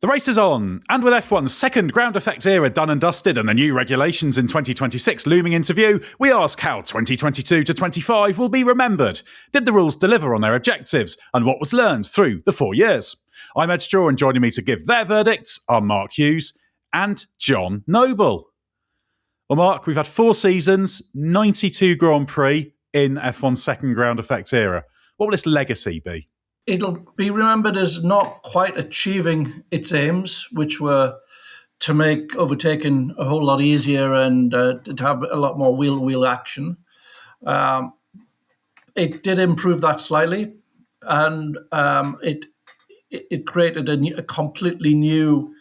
The race is on, and with F1's second ground effect era done and dusted and the new regulations in 2026 looming into view, we ask how 2022 to 25 will be remembered. Did the rules deliver on their objectives, and what was learned through the 4 years? I'm Edd Straw, and joining me to give their verdicts are Mark Hughes and Jon Noble. Well, Mark, we've had 4 seasons, 92 Grand Prix in F1's second ground effect era. What will this legacy be? It'll be remembered as not quite achieving its aims, which were to make overtaking a whole lot easier and to have a lot more wheel-to-wheel action. It did improve that slightly, and it created a completely new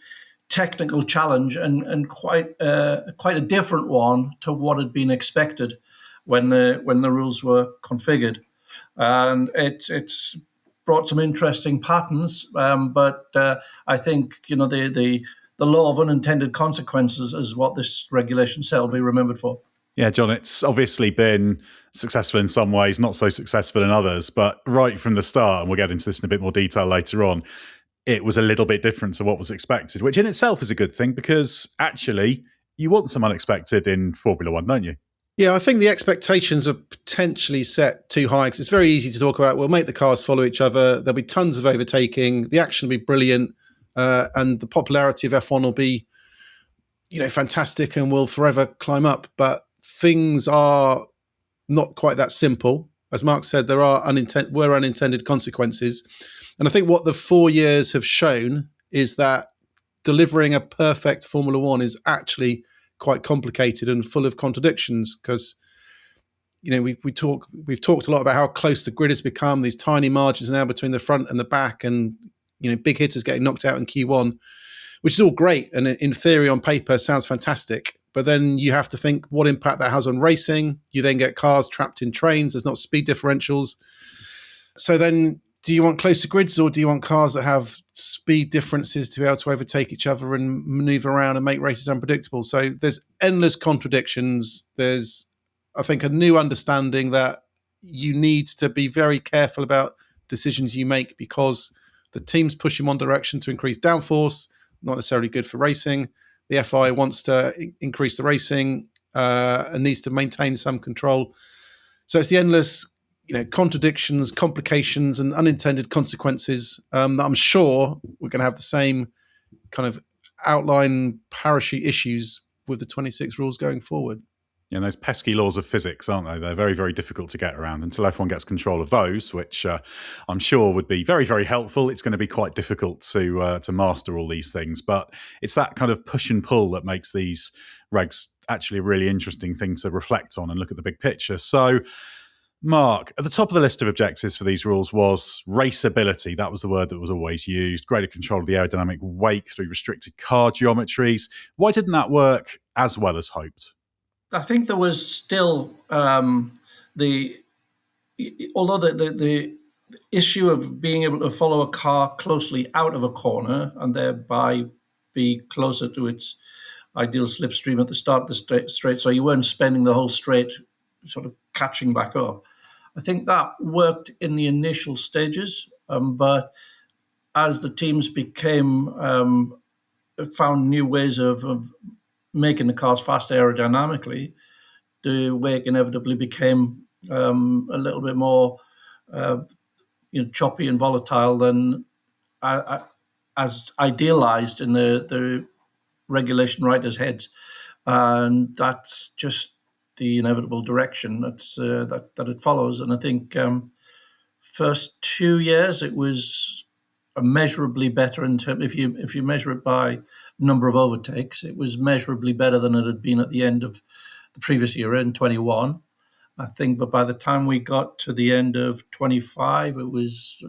technical challenge and quite a different one to what had been expected when the rules were configured, and it's brought some interesting patterns, but I think the law of unintended consequences is what this regulation set will be remembered for. Yeah, Jon, it's obviously been successful in some ways, not so successful in others, but right from the start, and we'll get into this in a bit more detail later on, it was a little bit different to what was expected, which in itself is a good thing because actually you want some unexpected in Formula One, don't you? Yeah, I think the expectations are potentially set too high because it's very easy to talk about, we'll make the cars follow each other, there'll be tons of overtaking, the action will be brilliant, and the popularity of F1 will be, fantastic and will forever climb up. But things are not quite that simple. As Mark said, there were unintended consequences. And I think what the 4 years have shown is that delivering a perfect Formula One is actually quite complicated and full of contradictions because we've talked a lot about how close the grid has become, these tiny margins now between the front and the back, and big hitters getting knocked out in Q1, which is all great and in theory on paper sounds fantastic, but then you have to think what impact that has on racing. You then get cars trapped in trains, there's not speed differentials, so then do you want closer grids or do you want cars that have speed differences to be able to overtake each other and maneuver around and make races unpredictable? So there's endless contradictions. There's, I think, a new understanding that you need to be very careful about decisions you make because the teams push in one direction to increase downforce, not necessarily good for racing. The FI wants to increase the racing and needs to maintain some control. So it's the endless contradictions, complications, and unintended consequences that I'm sure we're going to have the same kind of outline parachute issues with the 26 rules going forward. Yeah, and those pesky laws of physics, aren't they? They're very, very difficult to get around. Until everyone gets control of those, which I'm sure would be very, very helpful, it's going to be quite difficult to master all these things. But it's that kind of push and pull that makes these regs actually a really interesting thing to reflect on and look at the big picture. So, Mark, at the top of the list of objectives for these rules was raceability. That was the word that was always used. Greater control of the aerodynamic wake through restricted car geometries. Why didn't that work as well as hoped? I think there was still although the issue of being able to follow a car closely out of a corner and thereby be closer to its ideal slipstream at the start of the straight, so you weren't spending the whole straight sort of catching back up. I think that worked in the initial stages, but as the teams found new ways of making the cars faster aerodynamically, the wake inevitably became a little bit more choppy and volatile than as idealized in the regulation writers' heads, and that's just the inevitable direction that it follows. And I think first 2 years it was immeasurably better in terms. If you measure it by number of overtakes, it was measurably better than it had been at the end of the previous year in 21. I think, but by the time we got to the end of 25, it was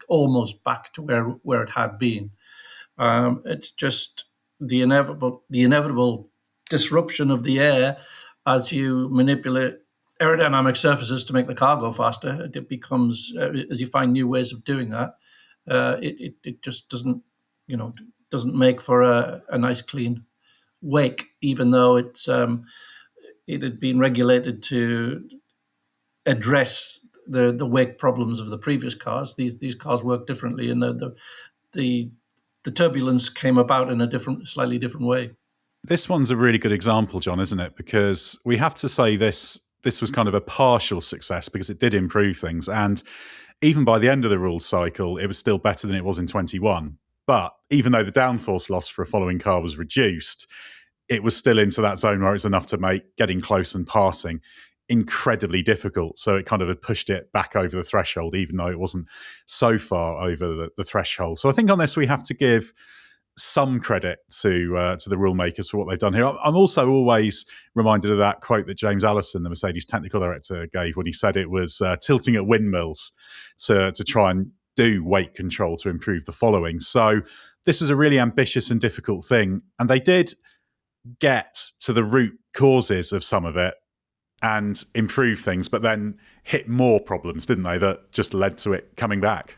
almost back to where it had been. It's just the inevitable disruption of the air as you manipulate aerodynamic surfaces to make the car go faster. It becomes, as you find new ways of doing that, it just doesn't make for a nice clean wake, even though it had been regulated to address the wake problems of the previous cars. These cars work differently, and the the turbulence came about in a slightly different way. This one's a really good example, John, isn't it? Because we have to say this was kind of a partial success because it did improve things. And even by the end of the rules cycle, it was still better than it was in 21. But even though the downforce loss for a following car was reduced, it was still into that zone where it's enough to make getting close and passing incredibly difficult. So it kind of had pushed it back over the threshold, even though it wasn't so far over the threshold. So I think on this, we have to give some credit to the rule makers for what they've done here. I'm also always reminded of that quote that James Allison, the Mercedes technical director, gave when he said it was tilting at windmills to try and do weight control to improve the following. So this was a really ambitious and difficult thing. And they did get to the root causes of some of it and improve things, but then hit more problems, didn't they, that just led to it coming back?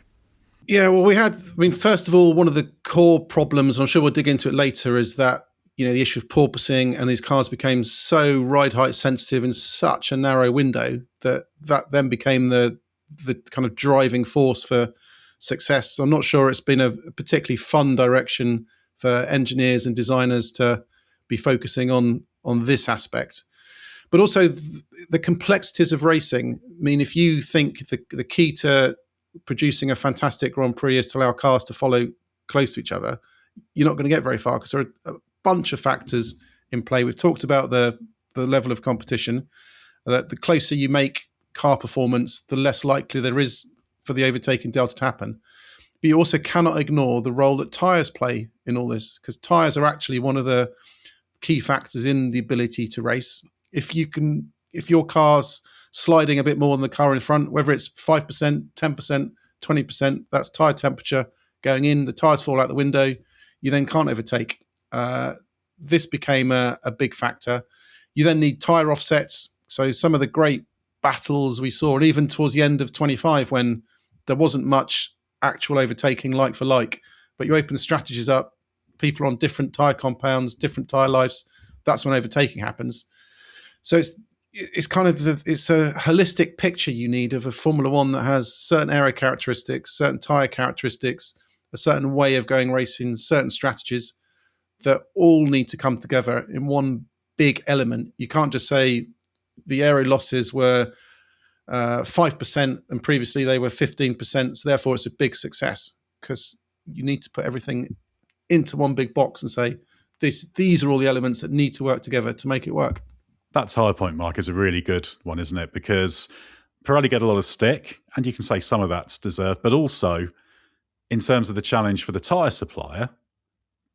Yeah, well, first of all, one of the core problems, and I'm sure we'll dig into it later, is that, the issue of porpoising, and these cars became so ride height sensitive in such a narrow window that then became the kind of driving force for success. So I'm not sure it's been a particularly fun direction for engineers and designers to be focusing on this aspect. But also the complexities of racing. I mean, if you think the key to producing a fantastic Grand Prix is to allow cars to follow close to each other, you're not going to get very far because there are a bunch of factors in play. We've talked about the level of competition, that the closer you make car performance, the less likely there is for the overtaking delta to happen. But you also cannot ignore the role that tyres play in all this, because tyres are actually one of the key factors in the ability to race. If your car's sliding a bit more than the car in front, whether it's 5%, 10%, 20%, that's tyre temperature going in, the tyres fall out the window, you then can't overtake. This became a big factor. You then need tyre offsets. So some of the great battles we saw, and even towards the end of 25, when there wasn't much actual overtaking like for like, but you open the strategies up, people on different tyre compounds, different tyre lives, that's when overtaking happens. So it's kind of it's a holistic picture you need of a Formula One that has certain aero characteristics, certain tyre characteristics, a certain way of going racing, certain strategies that all need to come together in one big element. You can't just say the aero losses were 5% and previously they were 15%, so therefore it's a big success, because you need to put everything into one big box and say these are all the elements that need to work together to make it work. That tyre point, Mark, is a really good one, isn't it? Because Pirelli get a lot of stick, and you can say some of that's deserved, but also in terms of the challenge for the tyre supplier,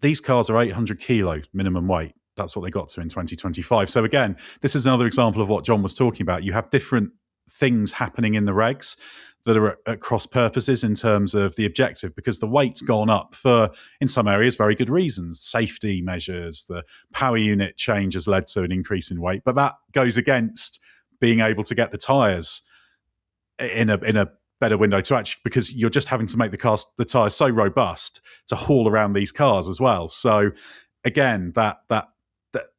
these cars are 800 kilo minimum weight. That's what they got to in 2025. So again, this is another example of what John was talking about. You have different things happening in the regs that are at cross purposes in terms of the objective, because the weight's gone up for, in some areas, very good reasons. Safety measures, the power unit change has led to an increase in weight, but that goes against being able to get the tyres in a better window to actually, because you're just having to make the tyres so robust to haul around these cars as well. So again, that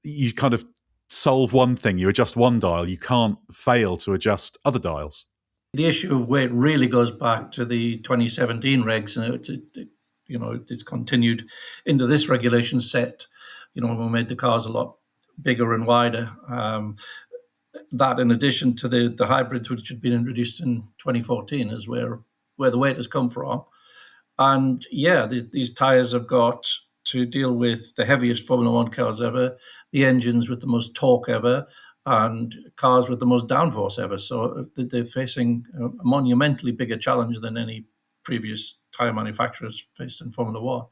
you kind of solve one thing, you adjust one dial, you can't fail to adjust other dials. The issue of weight really goes back to the 2017 regs, and it's continued into this regulation set. When we made the cars a lot bigger and wider. That, in addition to the hybrids, which had been introduced in 2014, is where the weight has come from. And yeah, these tyres have got to deal with the heaviest Formula One cars ever, the engines with the most torque ever, and cars with the most downforce ever. So they're facing a monumentally bigger challenge than any previous tyre manufacturers faced in Formula One.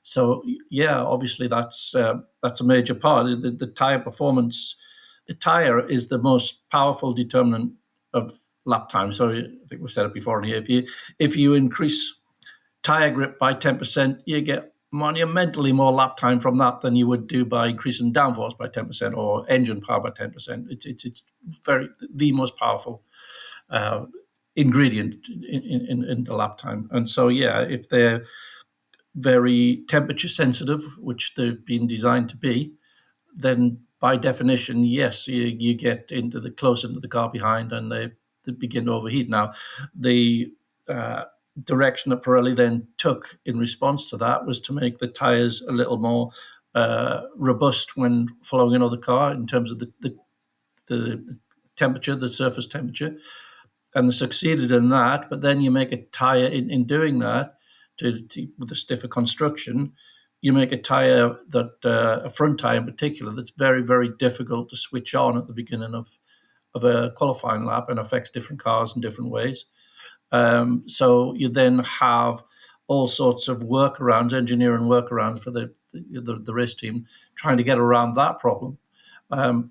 So yeah, obviously that's a major part. The tyre performance, the tyre is the most powerful determinant of lap time. So I think we've said it before in here. If you increase tyre grip by 10%, you get monumentally more lap time from that than you would do by increasing downforce by 10% or engine power by 10%. It's very the most powerful ingredient in the lap time. And so, yeah, if they're very temperature sensitive, which they've been designed to be, then by definition, yes, you get close into the car behind and they begin to overheat. Now, the direction that Pirelli then took in response to that was to make the tyres a little more robust when following another car in terms of the temperature, the surface temperature. And they succeeded in that, but then you make a tyre in doing that with a stiffer construction. You make a tyre that a front tyre in particular that's very, very difficult to switch on at the beginning of a qualifying lap and affects different cars in different ways. So you then have all sorts of workarounds, engineering workarounds for the race team trying to get around that problem. And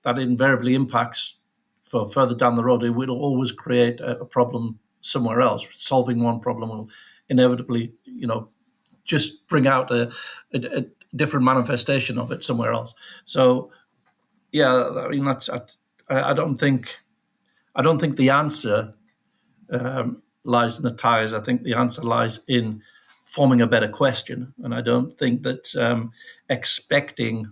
that invariably impacts for further down the road. It will always create a problem somewhere else. Solving one problem will inevitably, just bring out a different manifestation of it somewhere else. So, yeah, I mean, I don't think the answer lies in the tyres. I think the answer lies in forming a better question. And I don't think that expecting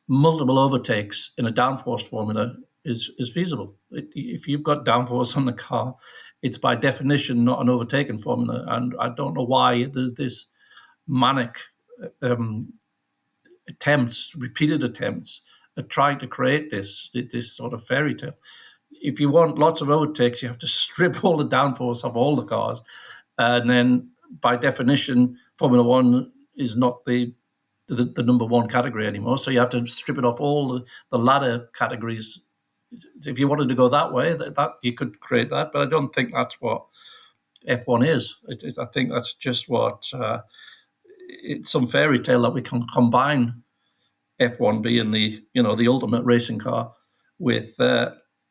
multiple overtakes in a downforce formula is feasible. If you've got downforce on the car, it's by definition not an overtaking formula. And I don't know why there's this manic repeated attempts at trying to create this sort of fairy tale. If you want lots of overtakes, you have to strip all the downforce of all the cars. And then by definition, Formula One is not the number one category anymore. So you have to strip it off all the ladder categories. If you wanted to go that way, that you could create that. But I don't think that's what F1 is. I think that's just what it's some fairy tale that we can combine F1 being the ultimate racing car with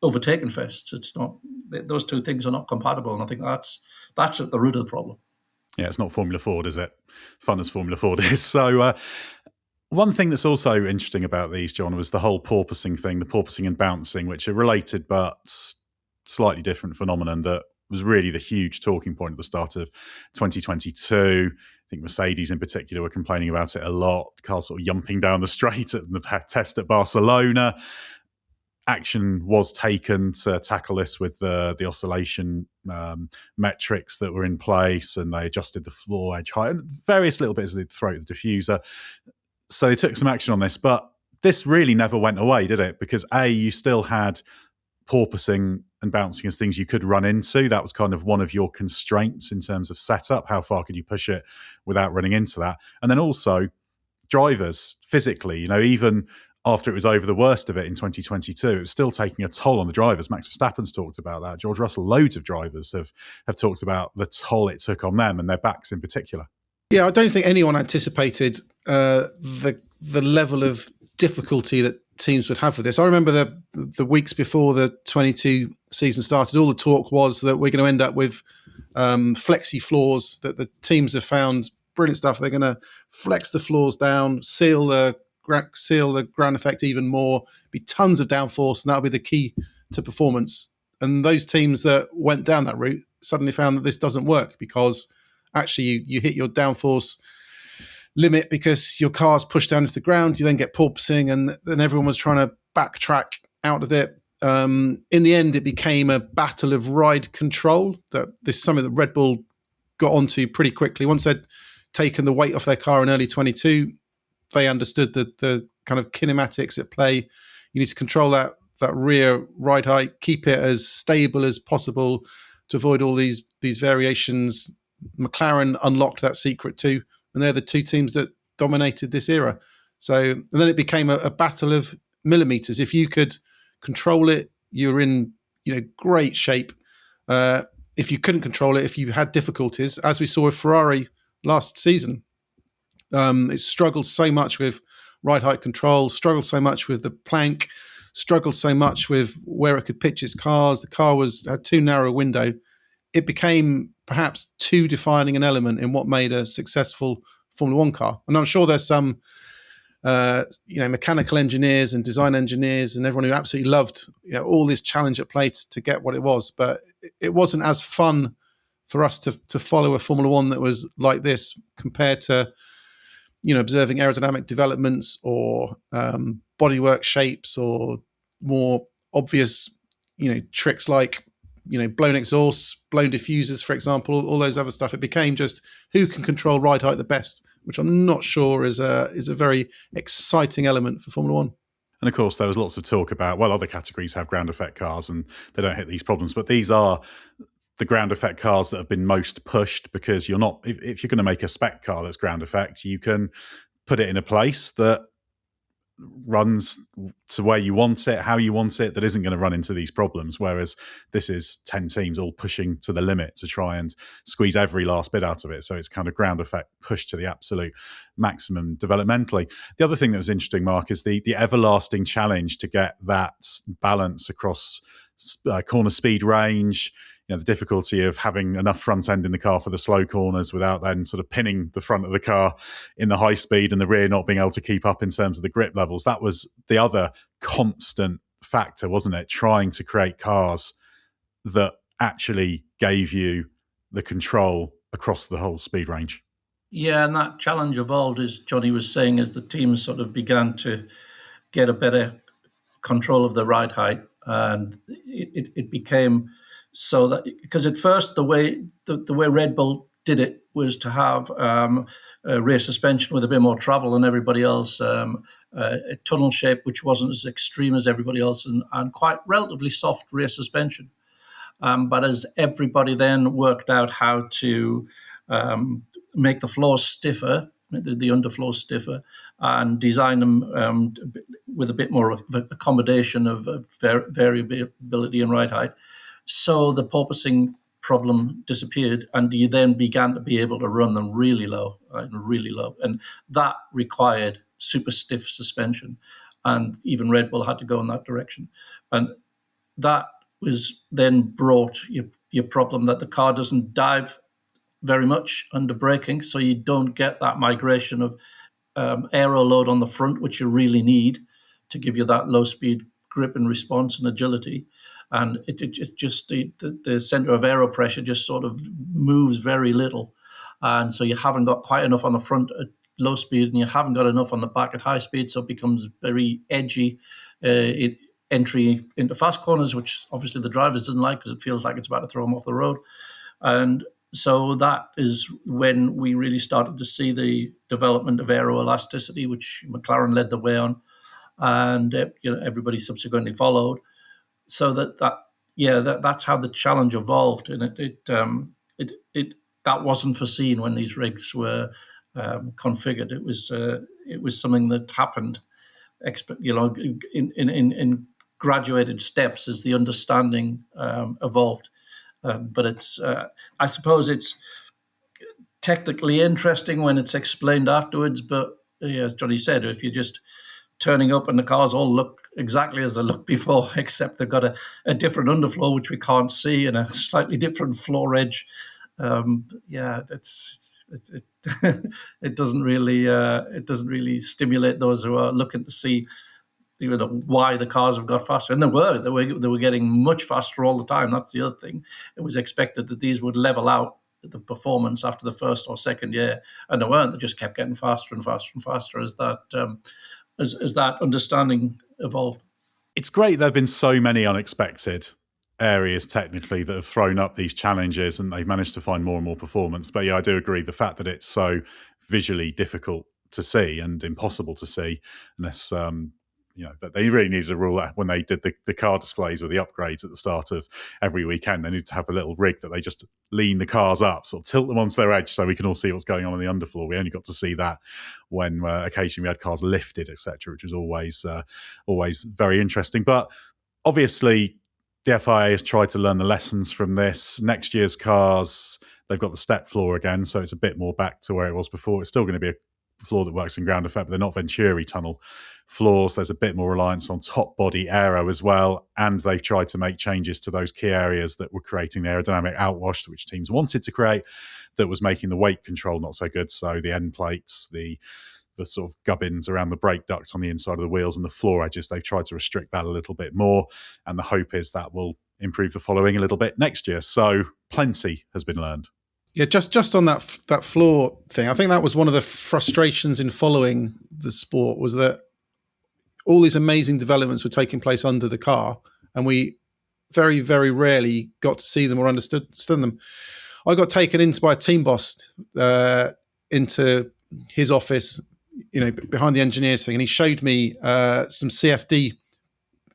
overtaking fests. It's not; those two things are not compatible, and I think that's at the root of the problem. Yeah, it's not Formula Ford, is it? Fun as Formula Ford is. So one thing that's also interesting about these, John, was the whole porpoising thing, the porpoising and bouncing, which are related but slightly different phenomenon that was really the huge talking point at the start of 2022. I think Mercedes in particular were complaining about it a lot. Cars sort of yumping down the straight at the test at Barcelona. Action was taken to tackle this with the oscillation metrics that were in place, and they adjusted the floor edge height and various little bits of the throat, the diffuser. So they took some action on this, but this really never went away, did it? Because you still had porpoising and bouncing as things you could run into. That was kind of one of your constraints in terms of setup. How far could you push it without running into that? And then also drivers physically, even after it was over the worst of it in 2022, it was still taking a toll on the drivers. Max Verstappen's talked about that. George Russell, loads of drivers have talked about the toll it took on them and their backs in particular. Yeah, I don't think anyone anticipated the level of difficulty that teams would have with this. I remember the weeks before the 22 season started, all the talk was that we're going to end up with flexi floors, that the teams have found brilliant stuff. They're going to flex the floors down, seal the ground effect even more, be tons of downforce, and that'll be the key to performance. And those teams that went down that route suddenly found that this doesn't work, because actually you hit your downforce limit because your car's pushed down into the ground. You then get porpoising, and then everyone was trying to backtrack out of it. In the end, it became a battle of ride control. This is something that Red Bull got onto pretty quickly. Once they'd taken the weight off their car in early 22, they understood that the kind of kinematics at play. You need to control that rear ride height, keep it as stable as possible to avoid all these variations. McLaren unlocked that secret too, and they're the two teams that dominated this era. So and then it became a battle of millimeters. If you could control it, you're in great shape. If you couldn't control it, if you had difficulties, as we saw with Ferrari last season, it struggled so much with ride height control, struggled so much with the plank, struggled so much with where it could pitch its cars. The car had too narrow a window. It became perhaps too defining an element in what made a successful Formula One car. And I'm sure there's some, mechanical engineers and design engineers and everyone who absolutely loved, all this challenge at play to get what it was. But it wasn't as fun for us to follow a Formula One that was like this compared to, observing aerodynamic developments or bodywork shapes or more obvious, tricks like blown exhausts, blown diffusers, for example, all those other stuff. It became just who can control ride height the best, which I'm not sure is a very exciting element for Formula One. And of course, there was lots of talk about, well, other categories have ground effect cars and they don't hit these problems, but these are the ground effect cars that have been most pushed, because you're not, if you're going to make a spec car that's ground effect, you can put it in a place that runs to where you want it, how you want it, that isn't going to run into these problems. Whereas this is 10 teams all pushing to the limit to try and squeeze every last bit out of it. So it's kind of ground effect pushed to the absolute maximum developmentally. The other thing that was interesting, Mark, is the everlasting challenge to get that balance across corner speed range, the difficulty of having enough front end in the car for the slow corners without then sort of pinning the front of the car in the high speed and the rear not being able to keep up in terms of the grip levels. That was the other constant factor, wasn't it? Trying to create cars that actually gave you the control across the whole speed range. Yeah, and that challenge evolved, as Johnny was saying, as the teams sort of began to get a better control of the ride height. And it became so that, because at first the way Red Bull did it was to have a rear suspension with a bit more travel than everybody else, a tunnel shape which wasn't as extreme as everybody else, and quite relatively soft rear suspension. But as everybody then worked out how to make the floors stiffer, the underfloors stiffer, and design them with a bit more accommodation of variability and ride height, so the porpoising problem disappeared, and you then began to be able to run them really low, and that required super stiff suspension, and even Red Bull had to go in that direction, and that was then brought your problem that the car doesn't dive very much under braking, so you don't get that migration of aero load on the front, which you really need to give you that low speed grip and response and agility. And it's just the center of aero pressure just sort of moves very little. And so you haven't got quite enough on the front at low speed, and you haven't got enough on the back at high speed, so it becomes very edgy entry into fast corners, which obviously the drivers didn't like, because it feels like it's about to throw them off the road. And so that is when we really started to see the development of aeroelasticity, which McLaren led the way on, and everybody subsequently followed. So that's how the challenge evolved, and it that wasn't foreseen when these rigs were configured. It was something that happened, in graduated steps as the understanding evolved. But I suppose it's technically interesting when it's explained afterwards. But as Johnny said, if you're just turning up and the cars all look exactly as they looked before, except they've got a different underfloor which we can't see and a slightly different floor edge, it doesn't really stimulate those who are looking to see why the cars have got faster. And they were getting much faster all the time. That's the other thing. It was expected that these would level out the performance after the first or second year, and they weren't. They just kept getting faster and faster and faster as that understanding evolved. It's great there have been so many unexpected areas technically that have thrown up these challenges, and they've managed to find more and more performance. But yeah, I do agree, the fact that it's so visually difficult to see and impossible to see unless that they really needed a rule when they did the car displays or the upgrades at the start of every weekend. They need to have a little rig that they just lean the cars up, sort of tilt them onto their edge so we can all see what's going on in the underfloor. We only got to see that when occasionally we had cars lifted, etc., which was always very interesting. But obviously the FIA has tried to learn the lessons from this. Next year's cars, they've got the step floor again, so it's a bit more back to where it was before. It's still going to be a floor that works in ground effect, but they're not Venturi tunnel floors. There's a bit more reliance on top body aero as well, and they've tried to make changes to those key areas that were creating the aerodynamic outwash which teams wanted to create, that was making the weight control not so good. So the end plates, the sort of gubbins around the brake duct on the inside of the wheels and the floor edges, they've tried to restrict that a little bit more, and the hope is that will improve the following a little bit next year. So plenty has been learned. Yeah, just on that floor thing, I think that was one of the frustrations in following the sport, was that all these amazing developments were taking place under the car, and we very, very rarely got to see them or understood them. I got taken into by a team boss into his office, behind the engineers thing, and he showed me some CFD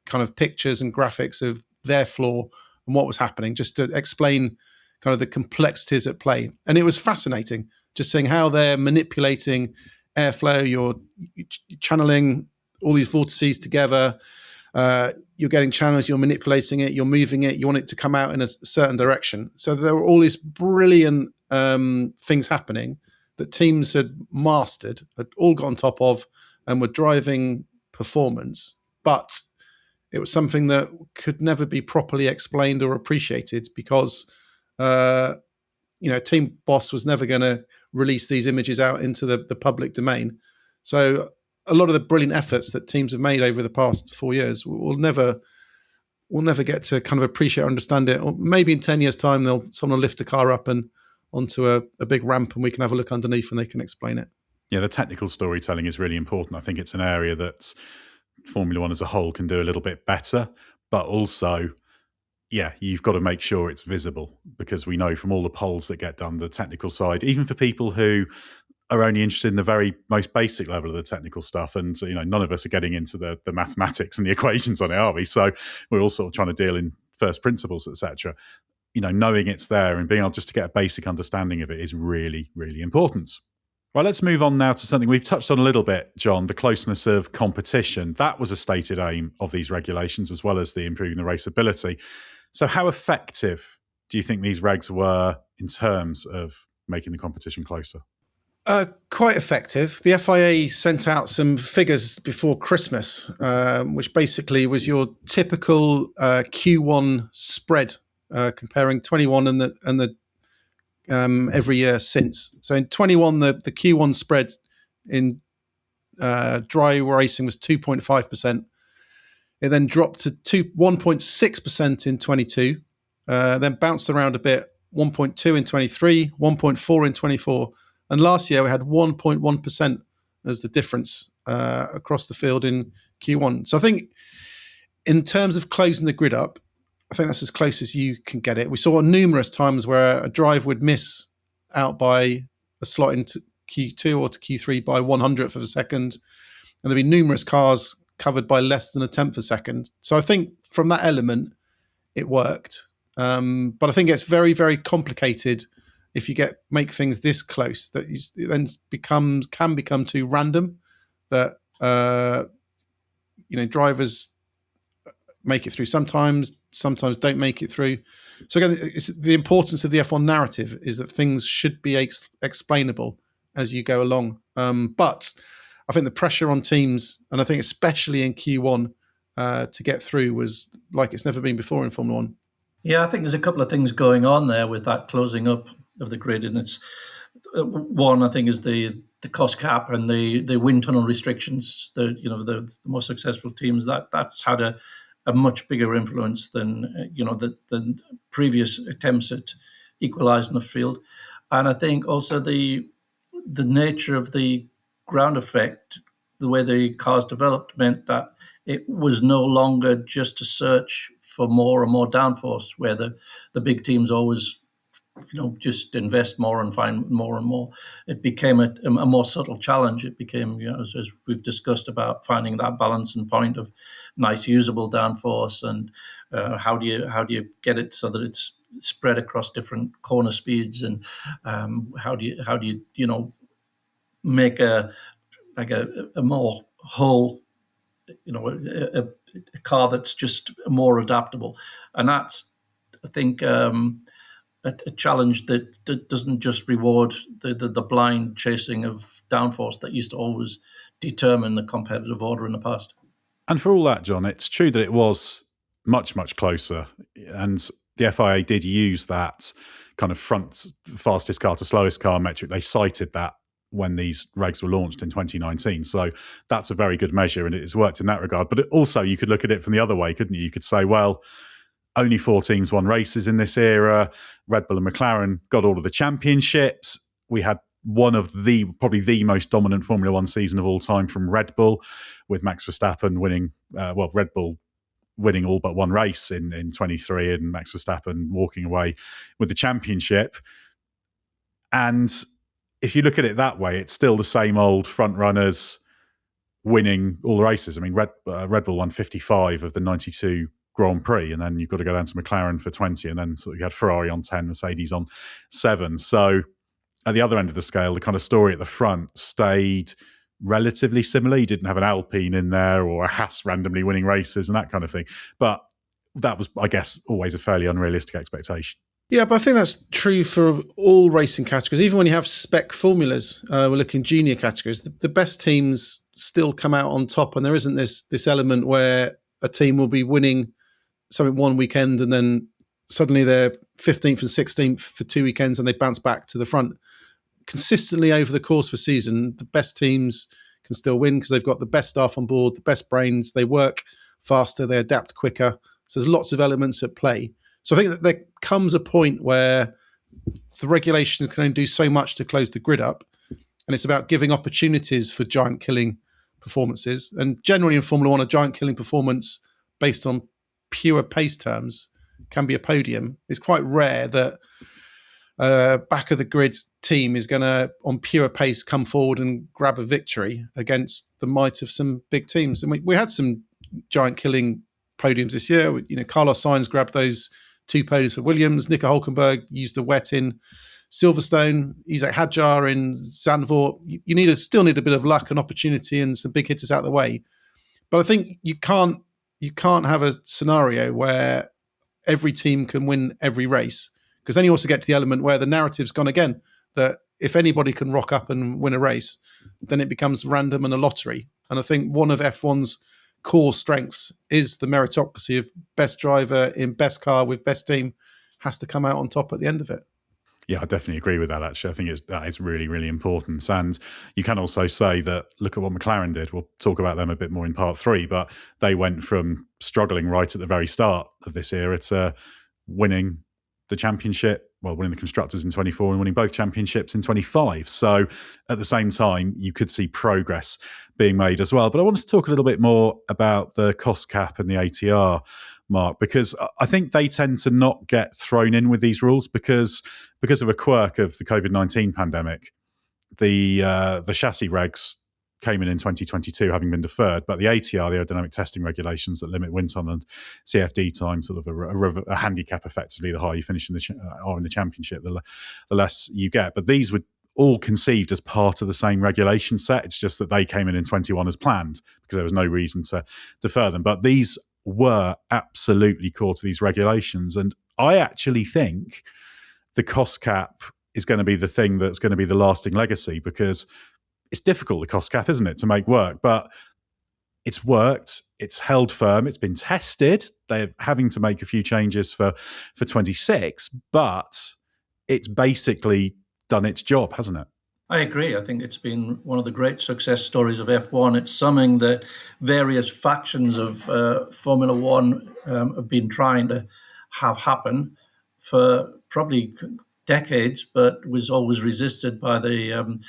kind of pictures and graphics of their floor and what was happening, just to explain kind of the complexities at play. And it was fascinating, just seeing how they're manipulating airflow, you're channeling all these vortices together, you're getting channels, you're manipulating it, you're moving it, you want it to come out in a certain direction. So there were all these brilliant things happening that teams had mastered, had all got on top of, and were driving performance. But it was something that could never be properly explained or appreciated because, team boss was never going to release these images out into the public domain. So a lot of the brilliant efforts that teams have made over the past 4 years we'll never get to kind of appreciate or understand it. Or maybe in 10 years' time, someone will lift a car up and onto a big ramp and we can have a look underneath and they can explain it. Yeah, the technical storytelling is really important. I think it's an area that Formula One as a whole can do a little bit better, but also, yeah, you've got to make sure it's visible, because we know from all the polls that get done, the technical side, even for people who are only interested in the very most basic level of the technical stuff, and none of us are getting into the mathematics and the equations on it, are we? So we're all sort of trying to deal in first principles, etc. Knowing it's there and being able just to get a basic understanding of it is really, really important. Right, let's move on now to something we've touched on a little bit, John, the closeness of competition. That was a stated aim of these regulations, as well as the improving the raceability. So how effective do you think these regs were in terms of making the competition closer? Quite effective. The FIA sent out some figures before Christmas, which basically was your typical Q1 spread, comparing 21 and the every year since. So in 21, the Q1 spread in dry racing was 2.5%. It then dropped to 1.6% in 22, then bounced around a bit, 1.2 in 23, 1.4 in 24. And last year we had 1.1% as the difference across the field in Q1. So I think in terms of closing the grid up, I think that's as close as you can get it. We saw numerous times where a drive would miss out by a slot into Q2 or to Q3 by 100th of a second. And there'd be numerous cars covered by less than a tenth of a second. So I think from that element, it worked. But I think it's very, very complicated if you make things this close, that it then can become too random, that drivers make it through sometimes don't make it through. So again, it's the importance of the F1 narrative is that things should be explainable as you go along. But I think the pressure on teams, and I think especially in Q1 to get through, was like it's never been before in Formula One. Yeah, I think there's a couple of things going on there with that closing up of the grid, and it's one, I think, is the cost cap and the wind tunnel restrictions. The more successful teams that's had a much bigger influence than the previous attempts at equalising the field, and I think also the nature of the ground effect, the way the cars developed, meant that it was no longer just a search for more and more downforce, where the big teams always just invest more and find more and more. It became a more subtle challenge. It became, as we've discussed, about finding that balancing point of nice usable downforce, and how do you get it so that it's spread across different corner speeds, and how do you make a more whole, a car that's just more adaptable. And that's, I think, a challenge that doesn't just reward the blind chasing of downforce that used to always determine the competitive order in the past. And for all that, John, it's true that it was much, much closer. And the FIA did use that kind of front fastest car to slowest car metric. They cited that when these regs were launched in 2019. So that's a very good measure, and it has worked in that regard. But also you could look at it from the other way, couldn't you? You could say, well, only 4 teams won races in this era. Red Bull and McLaren got all of the championships. We had one of probably the most dominant Formula One season of all time from Red Bull, with Max Verstappen winning, Red Bull winning all but one race in 23 and Max Verstappen walking away with the championship. And if you look at it that way, it's still the same old front runners winning all the races. I mean, Red Bull won 55 of the 92 Grand Prix, and then you've got to go down to McLaren for 20, and then you had Ferrari on 10, Mercedes on 7. So at the other end of the scale, the kind of story at the front stayed relatively similar. You didn't have an Alpine in there or a Haas randomly winning races and that kind of thing. But that was, I guess, always a fairly unrealistic expectation. Yeah, but I think that's true for all racing categories. Even when you have spec formulas, we're looking junior categories, the best teams still come out on top, and there isn't this element where a team will be winning something one weekend and then suddenly they're 15th and 16th for 2 weekends and they bounce back to the front. Consistently over the course of a season, the best teams can still win because they've got the best staff on board, the best brains, they work faster, they adapt quicker. So there's lots of elements at play. So I think that there comes a point where the regulations can only do so much to close the grid up, and it's about giving opportunities for giant killing performances. And generally in Formula One, a giant killing performance based on pure pace terms can be a podium. It's quite rare that back of the grid team is going to, on pure pace, come forward and grab a victory against the might of some big teams. And we had some giant killing podiums this year. You know, Carlos Sainz grabbed those 2 podiums for Williams. Nico Hulkenberg used the wet in Silverstone. Isaac Hadjar in Zandvoort. You still need a bit of luck and opportunity and some big hitters out of the way. But I think you can't have a scenario where every team can win every race, because then you also get to the element where the narrative's gone again, that if anybody can rock up and win a race, then it becomes random and a lottery. And I think one of F1's core strengths is the meritocracy of best driver in best car with best team has to come out on top at the end of it. Yeah, I definitely agree with that, actually. I think that is really, really important. And you can also say that, look at what McLaren did. We'll talk about them a bit more in part 3, but they went from struggling right at the very start of this era to winning the championship, winning the Constructors in 24 and winning both championships in 25. So at the same time, you could see progress being made as well. But I want to talk a little bit more about the cost cap and the ATR, Mark, because I think they tend to not get thrown in with these rules because of a quirk of the COVID-19 pandemic. The chassis regs came in 2022, having been deferred, but the ATR, the aerodynamic testing regulations that limit wind tunnel and CFD time, sort of a handicap effectively, the higher you finish in the championship, the less you get. But these were all conceived as part of the same regulation set. It's just that they came in 21 as planned because there was no reason to defer them. But these were absolutely core to these regulations. And I actually think the cost cap is going to be the thing that's going to be the lasting legacy, because it's difficult, the cost cap, isn't it, to make work? But it's worked. It's held firm. It's been tested. They're having to make a few changes for 26, but it's basically done its job, hasn't it? I agree. I think it's been one of the great success stories of F1. It's something that various factions of Formula One have been trying to have happen for probably decades, but was always resisted by the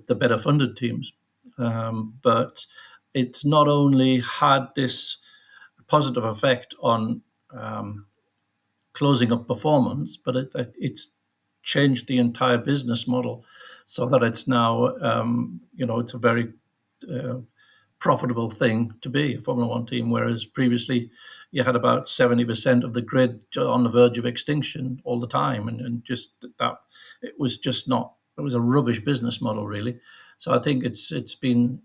better funded teams. But it's not only had this positive effect on closing up performance, but it's changed the entire business model so that it's now, it's a very profitable thing to be a Formula One team, whereas previously you had about 70% of the grid on the verge of extinction all the time. And just that, it was a rubbish business model, really. So I think it's been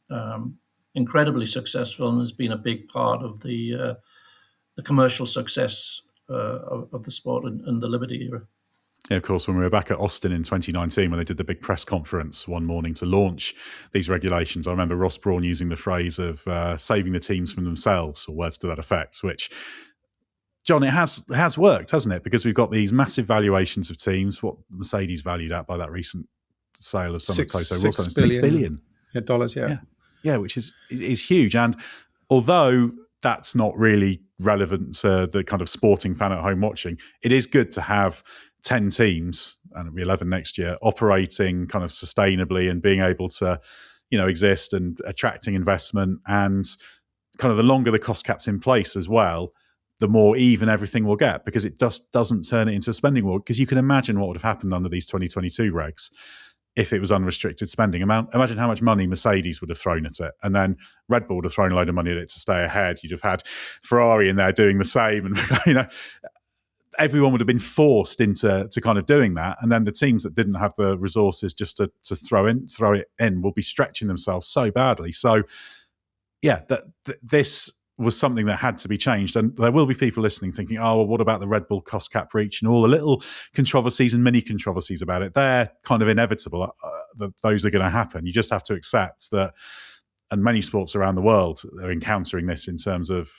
incredibly successful and has been a big part of the commercial success of the sport and the Liberty era. Yeah, of course, when we were back at Austin in 2019, when they did the big press conference one morning to launch these regulations, I remember Ross Brawn using the phrase of saving the teams from themselves, or words to that effect, which, John, it has worked, hasn't it? Because we've got these massive valuations of teams, what Mercedes valued at by that recent sale of some of Toto Wolff, $6 billion. Dollars, yeah. Yeah, which is huge. And although that's not really relevant to the kind of sporting fan at home watching, it is good to have 10 teams, and it'll be 11 next year, operating kind of sustainably and being able to, exist and attracting investment and kind of the longer the cost cap's in place as well, the more even everything will get, because it just doesn't turn it into a spending war. Because you can imagine what would have happened under these 2022 regs if it was unrestricted spending. Imagine how much money Mercedes would have thrown at it. And then Red Bull would have thrown a load of money at it to stay ahead. You'd have had Ferrari in there doing the same. And, everyone would have been forced into kind of doing that. And then the teams that didn't have the resources just to throw it in will be stretching themselves so badly. So, yeah, this was something that had to be changed. And there will be people listening thinking, oh, well, what about the Red Bull cost cap breach and all the little controversies and mini controversies about it? They're kind of inevitable. Those are going to happen. You just have to accept that. And many sports around the world are encountering this in terms of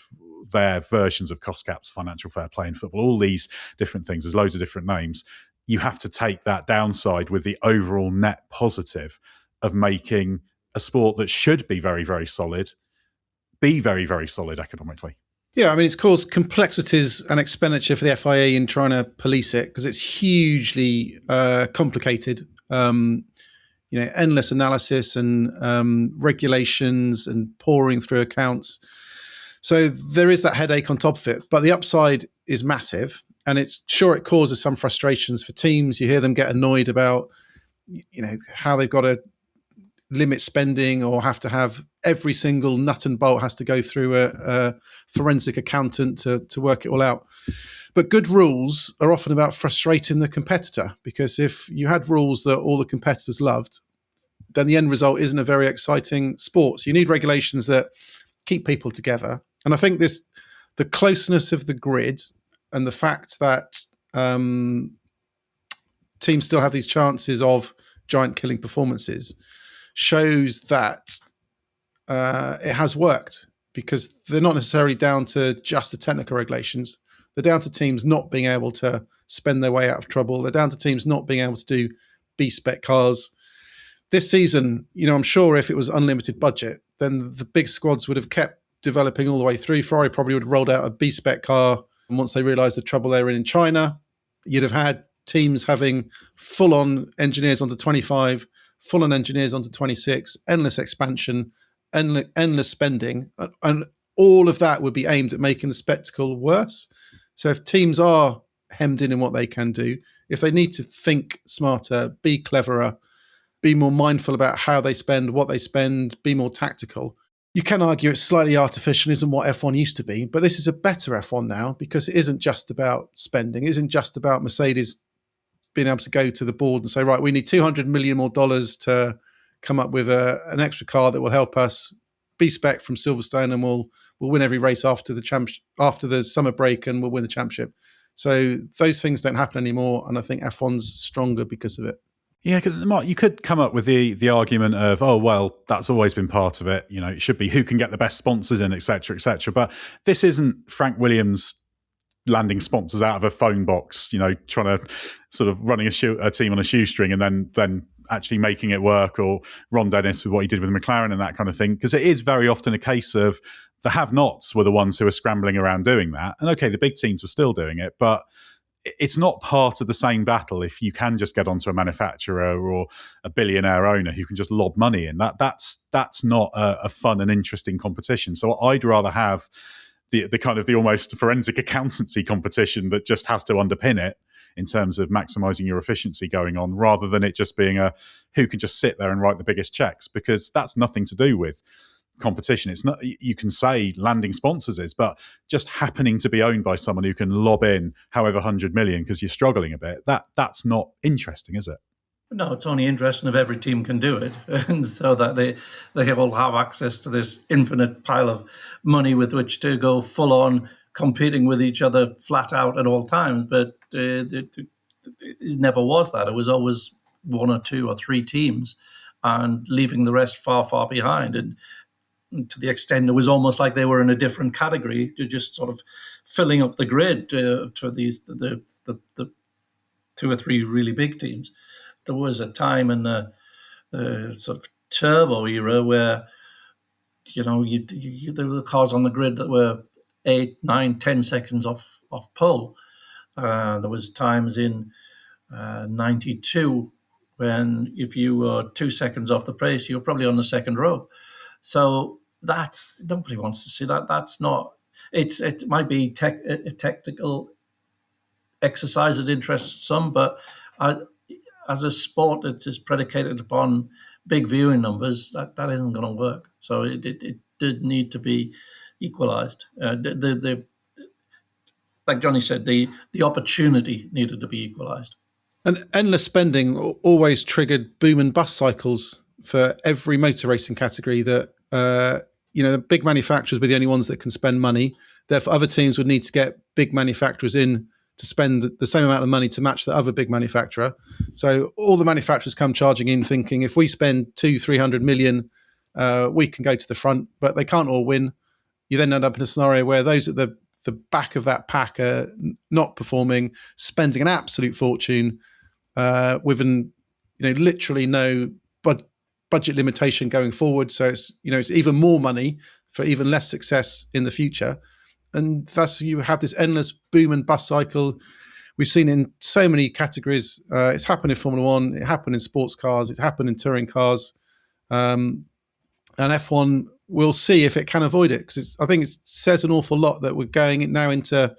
their versions of cost caps, financial fair play in football, all these different things. There's loads of different names. You have to take that downside with the overall net positive of making a sport that should be very, very solid be very, very solid economically. Yeah, I mean, it's caused complexities and expenditure for the FIA in trying to police it because it's hugely complicated. Endless analysis and regulations and pouring through accounts. So there is that headache on top of it. But the upside is massive, and it causes some frustrations for teams. You hear them get annoyed about, how they've got to limit spending or have to have every single nut and bolt has to go through a forensic accountant to work it all out. But good rules are often about frustrating the competitor, because if you had rules that all the competitors loved, then the end result isn't a very exciting sport. So you need regulations that keep people together. And I think the closeness of the grid and the fact that teams still have these chances of giant killing performances shows that it has worked, because they're not necessarily down to just the technical regulations. They're down to teams not being able to spend their way out of trouble. They're down to teams not being able to do B-spec cars. This season, I'm sure if it was unlimited budget, then the big squads would have kept developing all the way through. Ferrari probably would have rolled out a B-spec car, and once they realised the trouble they were in China, you'd have had teams having full-on engineers onto 25, full-on engineers onto 26, endless expansion, endless spending, and all of that would be aimed at making the spectacle worse. So if teams are hemmed in what they can do, if they need to think smarter, be cleverer, be more mindful about how they spend, what they spend, be more tactical, you can argue it's slightly artificial, isn't what F1 used to be, but this is a better F1 now, because it isn't just about spending. It isn't just about Mercedes being able to go to the board and say, right, we need $200 million more to come up with an extra car that will help us be spec from Silverstone, and we'll win every race after the summer break, and we'll win the championship. So those things don't happen anymore, and I think F1's stronger because of it. Yeah, Mark, you could come up with the argument of, oh, well, that's always been part of it. It should be who can get the best sponsors in, et cetera, et cetera. But this isn't Frank Williams landing sponsors out of a phone box, trying to sort of running a team on a shoestring and then actually making it work, or Ron Dennis with what he did with McLaren and that kind of thing. Because it is very often a case of the have-nots were the ones who were scrambling around doing that. And okay, the big teams were still doing it, but it's not part of the same battle if you can just get onto a manufacturer or a billionaire owner who can just lob money in. That's not a fun and interesting competition. So I'd rather have the kind of the almost forensic accountancy competition that just has to underpin it in terms of maximizing your efficiency going on, rather than it just being a who can just sit there and write the biggest checks, because that's nothing to do with competition. It's not, you can say landing sponsors is, but just happening to be owned by someone who can lob in however 100 million because you're struggling a bit, that's not interesting, is it? No, it's only interesting if every team can do it, and so that they all have access to this infinite pile of money with which to go full on competing with each other flat out at all times. But it never was that. It was always one or two or three teams, and leaving the rest far, far behind. And to the extent it was almost like they were in a different category, to just sort of filling up the grid to the two or three really big teams. There was a time in the sort of turbo era where, there were cars on the grid that were 8, 9, 10 seconds off pole. There was times in 92 when if you were 2 seconds off the pace, you were probably on the second row. So that's nobody wants to see that. That's not. It might be a technical exercise that interests some, but as a sport that is predicated upon big viewing numbers, that isn't going to work. So it did need to be equalised. Like Johnny said, the opportunity needed to be equalised. And endless spending always triggered boom and bust cycles for every motor racing category. That the big manufacturers were the only ones that can spend money. Therefore, other teams would need to get big manufacturers in to spend the same amount of money to match the other big manufacturer. So all the manufacturers come charging in thinking, if we spend 200-300 million, we can go to the front, but they can't all win. You then end up in a scenario where those at the back of that pack are not performing, spending an absolute fortune, with literally no budget limitation going forward. So it's even more money for even less success in the future. And thus you have this endless boom and bust cycle. We've seen in so many categories. It's happened in Formula One. It happened in sports cars. It's happened in touring cars. And F1 will see if it can avoid it, because I think it says an awful lot that we're going now into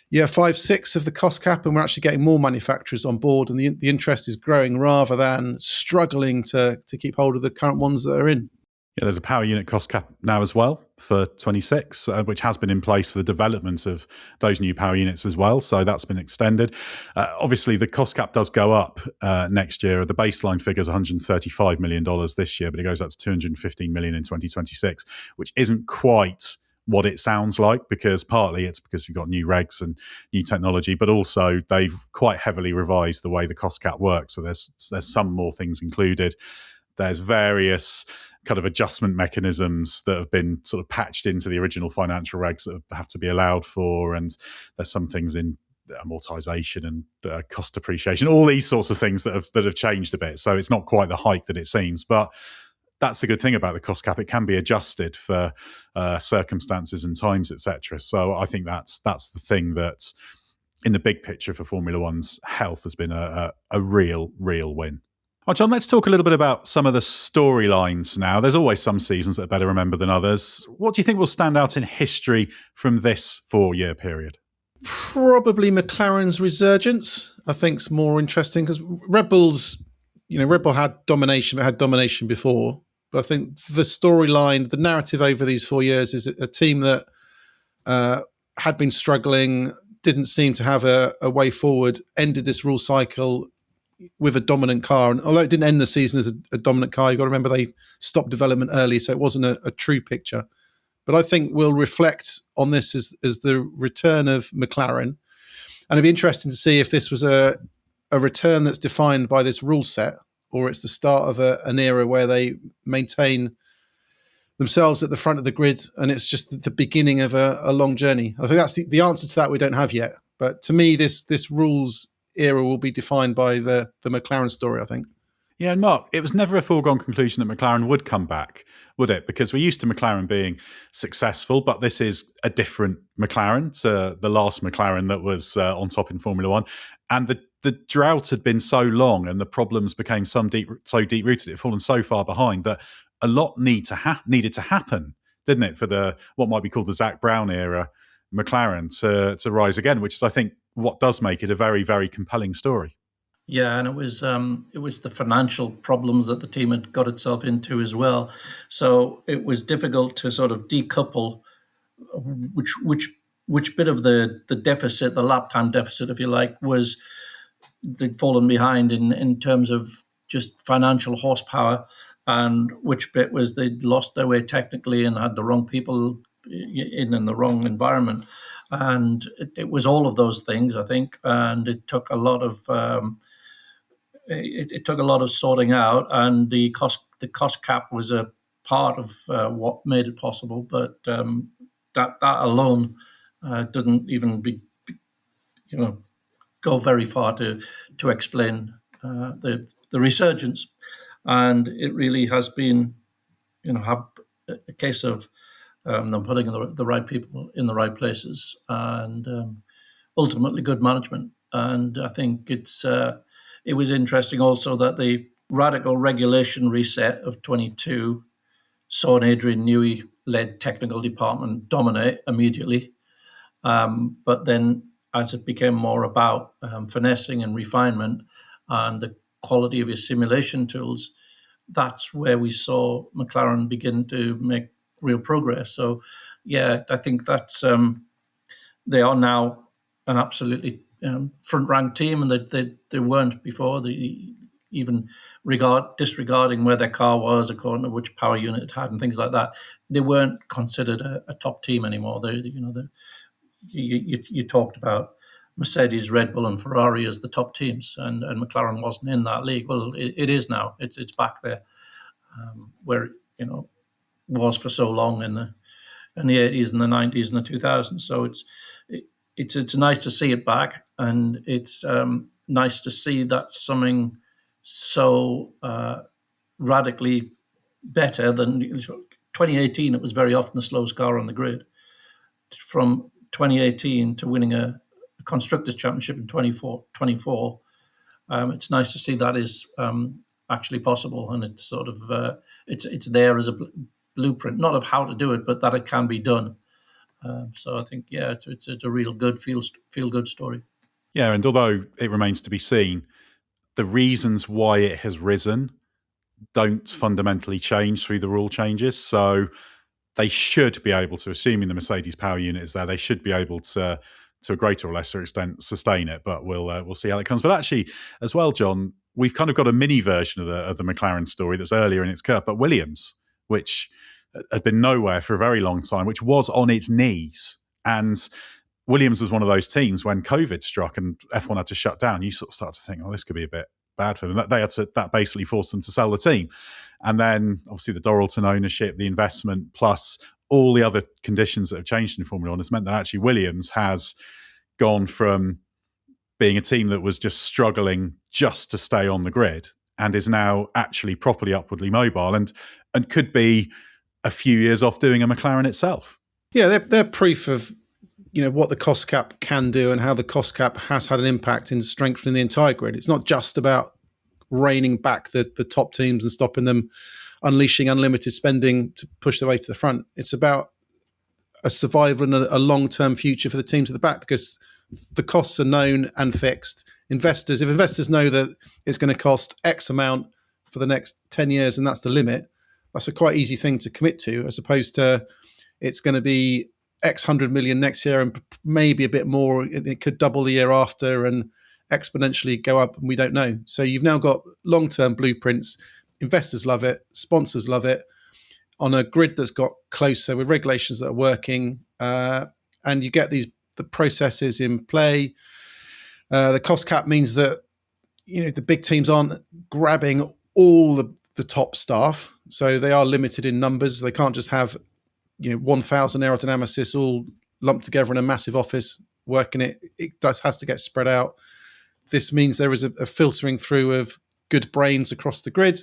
year 5, 6 of the cost cap, and we're actually getting more manufacturers on board, and the interest is growing rather than struggling to keep hold of the current ones that are in. Yeah, there's a power unit cost cap now as well for 26, which has been in place for the development of those new power units as well. So that's been extended. Obviously, the cost cap does go up next year. The baseline figure is $135 million this year, but it goes up to $215 million in 2026, which isn't quite what it sounds like, because partly it's because we've got new regs and new technology, but also they've quite heavily revised the way the cost cap works. So there's some more things included. There's various kind of adjustment mechanisms that have been sort of patched into the original financial regs that have to be allowed for. And there's some things in amortization and cost depreciation, all these sorts of things that have changed a bit. So it's not quite the hike that it seems, but that's the good thing about the cost cap. It can be adjusted for circumstances and times, etc. So I think that's the thing that in the big picture for Formula One's health has been a real win. Well, John, let's talk a little bit about some of the storylines now. There's always some seasons that are better remembered than others. What do you think will stand out in history from this 4-year period? Probably McLaren's resurgence, I think, is more interesting, because Red Bull had domination, but had domination before. But I think the storyline, the narrative over these 4 years is a team that had been struggling, didn't seem to have a way forward, ended this rule cycle with a dominant car. And although it didn't end the season as a dominant car, you've got to remember they stopped development early, so it wasn't a true picture. But I think we'll reflect on this as the return of McLaren. And it'd be interesting to see if this was a return that's defined by this rule set, or it's the start of an era where they maintain themselves at the front of the grid and it's just the beginning of a long journey. I think that's the answer to that we don't have yet. But to me, this rules era will be defined by the McLaren story, I think. Yeah, and Mark, it was never a foregone conclusion that McLaren would come back, would it? Because we're used to McLaren being successful, but this is a different McLaren to the last McLaren that was on top in Formula One. And the drought had been so long and the problems became so deep-rooted, it had fallen so far behind that a lot needed to happen, didn't it, for what might be called the Zak Brown era McLaren to rise again, which is, I think, what does make it a very, very compelling story. Yeah, and it was the financial problems that the team had got itself into as well. So it was difficult to sort of decouple which bit of the deficit, the lap time deficit, if you like, was they'd fallen behind in terms of just financial horsepower, and which bit was they'd lost their way technically and had the wrong people in the wrong environment. And it was all of those things, I think, and it took a lot of it took a lot of sorting out, and the cost cap was a part of what made it possible. But that alone didn't even go very far to explain the resurgence. And it really has been, have a case of them putting the right people in the right places, and ultimately good management. And I think it was interesting also that the radical regulation reset of 22 saw an Adrian Newey-led technical department dominate immediately. But then as it became more about finessing and refinement and the quality of his simulation tools, that's where we saw McLaren begin to make real progress. So, yeah, I think that's they are now an absolutely front-ranked team, and they weren't before. Even disregarding where their car was according to which power unit it had and things like that, they weren't considered a top team anymore. You talked about Mercedes, Red Bull, and Ferrari as the top teams, and McLaren wasn't in that league. Well, it is now. It's back there, where was for so long in the 80s and the 90s and the 2000s. So it's nice to see it back, and it's nice to see that something so radically better than 2018. It was very often the slowest car on the grid. From 2018 to winning a Constructors' Championship in 24, it's nice to see that is actually possible, and it's sort of it's there as a blueprint, not of how to do it, but that it can be done. So I think, yeah, it's a real good feel good story. Yeah, and although it remains to be seen, the reasons why it has risen don't fundamentally change through the rule changes. So they should be able to, assuming the Mercedes power unit is there, they should be able to a greater or lesser extent, sustain it. But we'll see how it comes. But actually, as well, John, we've kind of got a mini version of the McLaren story that's earlier in its curve. But Williams, which had been nowhere for a very long time, which was on its knees. And Williams was one of those teams when COVID struck and F1 had to shut down. You sort of start to think, oh, this could be a bit bad for them. That basically forced them to sell the team. And then obviously the Doralton ownership, the investment, plus all the other conditions that have changed in Formula One has meant that actually Williams has gone from being a team that was just struggling just to stay on the grid and is now actually properly upwardly mobile and could be a few years off doing a McLaren itself. Yeah, they're proof of what the cost cap can do and how the cost cap has had an impact in strengthening the entire grid. It's not just about reining back the top teams and stopping them unleashing unlimited spending to push their way to the front. It's about a survival and a long-term future for the teams at the back, because the costs are known and fixed. If investors know that it's going to cost X amount for the next 10 years and that's the limit, that's a quite easy thing to commit to, as opposed to it's going to be X 100 million next year and maybe a bit more. It could double the year after and exponentially go up, and we don't know. So you've now got long-term blueprints. Investors love it. Sponsors love it. On a grid that's got closer with regulations that are working, and you get the processes in play. The cost cap means that the big teams aren't grabbing all the top staff, so they are limited in numbers. They can't just have 1,000 aerodynamicists all lumped together in a massive office working it. It has to get spread out. This means there is a filtering through of good brains across the grid.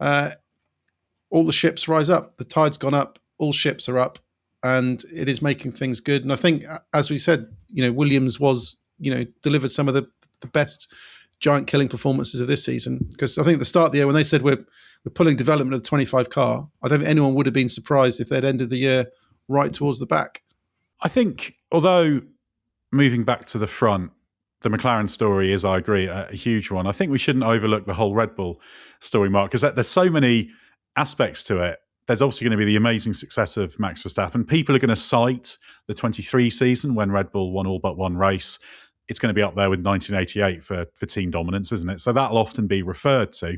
All the ships rise up. The tide's gone up. All ships are up, and it is making things good. And I think, as we said, Williams was, delivered some of the best giant killing performances of this season. Because I think at the start of the year, when they said we're pulling development of the 25 car, I don't think anyone would have been surprised if they'd ended the year right towards the back. I think, although moving back to the front, the McLaren story is, I agree, a huge one. I think we shouldn't overlook the whole Red Bull story, Mark, because there's so many aspects to it. There's obviously going to be the amazing success of Max Verstappen. People are going to cite the 23 season when Red Bull won all but one race. It's going to be up there with 1988 for team dominance, isn't it? So that'll often be referred to.